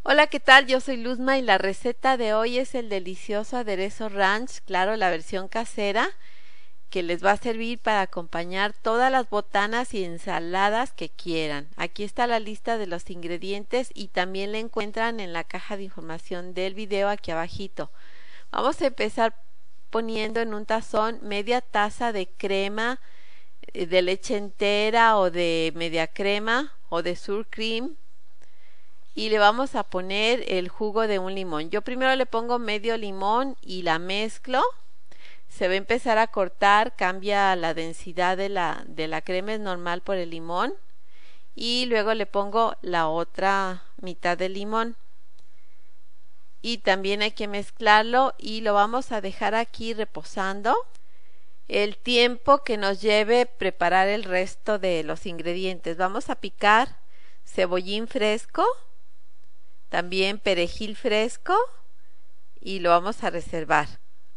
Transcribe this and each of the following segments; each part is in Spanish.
Hola, ¿qué tal? Yo soy Luzma y la receta de hoy es el delicioso aderezo ranch, claro, la versión casera, que les va a servir para acompañar todas las botanas y ensaladas que quieran. Aquí está la lista de los ingredientes y también la encuentran en la caja de información del video aquí abajito. Vamos a empezar poniendo en un tazón media taza de crema de leche entera o de media crema o de sour cream. Y le vamos a poner el jugo de un limón. Yo primero le pongo medio limón y la mezclo. Se va a empezar a cortar, cambia la densidad de la crema, es normal por el limón. Y luego le pongo la otra mitad del limón. Y también hay que mezclarlo y lo vamos a dejar aquí reposando el tiempo que nos lleve preparar el resto de los ingredientes. Vamos a picar cebollín fresco, también perejil fresco y lo vamos a reservar.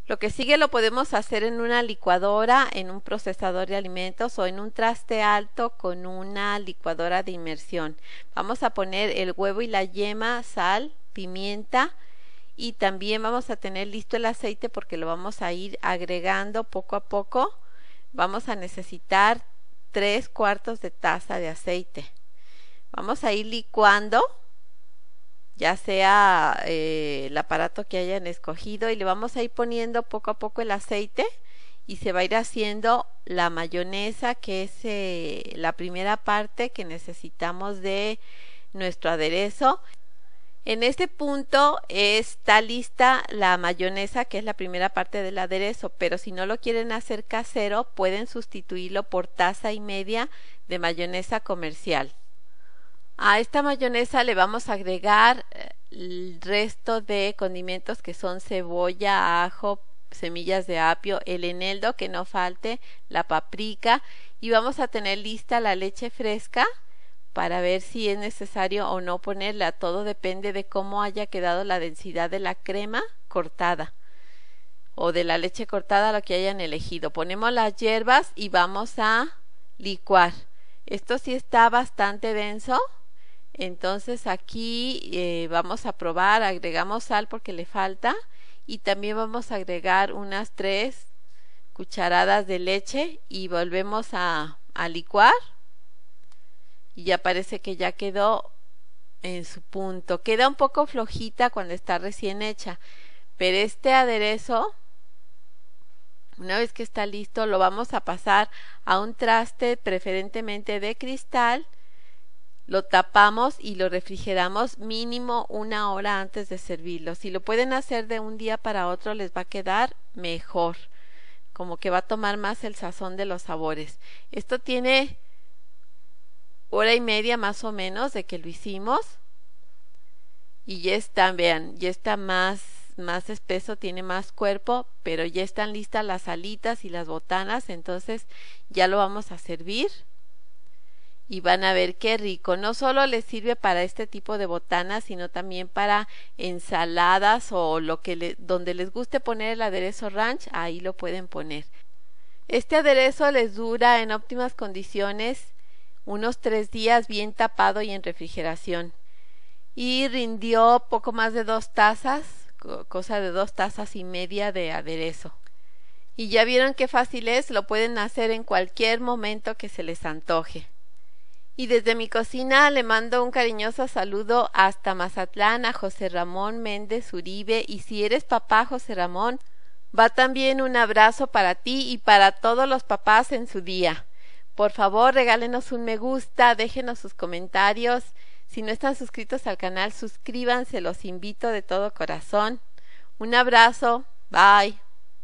Lo que sigue lo podemos hacer en una licuadora, en un procesador de alimentos o en un traste alto con una licuadora de inmersión. Vamos a poner el huevo y la yema, sal, pimienta y también vamos a tener listo el aceite porque lo vamos a ir agregando poco a poco. Vamos a necesitar 3/4 de taza de aceite. Vamos a ir licuando, ya sea el aparato que hayan escogido, y le vamos a ir poniendo poco a poco el aceite y se va a ir haciendo la mayonesa, que es la primera parte que necesitamos de nuestro aderezo. En este punto está lista la mayonesa, que es la primera parte del aderezo, pero si no lo quieren hacer casero, pueden sustituirlo por taza y media de mayonesa comercial. A esta mayonesa le vamos a agregar el resto de condimentos que son cebolla, ajo, semillas de apio, el eneldo que no falte, la paprika, y vamos a tener lista la leche fresca para ver si es necesario o no ponerla. Todo depende de cómo haya quedado la densidad de la crema cortada o de la leche cortada, lo que hayan elegido. Ponemos las hierbas y vamos a licuar. Esto sí está bastante denso. Entonces aquí vamos a probar, agregamos sal porque le falta y también vamos a agregar unas 3 cucharadas de leche y volvemos a licuar y ya parece que ya quedó en su punto. Queda un poco flojita cuando está recién hecha, pero este aderezo, una vez que está listo, lo vamos a pasar a un traste preferentemente de cristal. Lo tapamos y lo refrigeramos mínimo 1 hora antes de servirlo. Si lo pueden hacer de un día para otro les va a quedar mejor, como que va a tomar más el sazón de los sabores. Esto tiene 1 hora y media más o menos de que lo hicimos y ya está, vean, ya está más espeso, tiene más cuerpo, pero ya están listas las alitas y las botanas, entonces ya lo vamos a servir. Y van a ver qué rico. No solo les sirve para este tipo de botanas, sino también para ensaladas o donde les guste poner el aderezo ranch, ahí lo pueden poner. Este aderezo les dura en óptimas condiciones unos 3 días bien tapado y en refrigeración. Y rindió poco más de 2 tazas, cosa de 2 tazas y media de aderezo. Y ya vieron qué fácil es, lo pueden hacer en cualquier momento que se les antoje. Y desde mi cocina le mando un cariñoso saludo hasta Mazatlán a José Ramón Méndez Uribe, y si eres papá, José Ramón, va también un abrazo para ti y para todos los papás en su día. Por favor, regálenos un me gusta, déjenos sus comentarios. Si no están suscritos al canal, suscríbanse, los invito de todo corazón. Un abrazo, bye.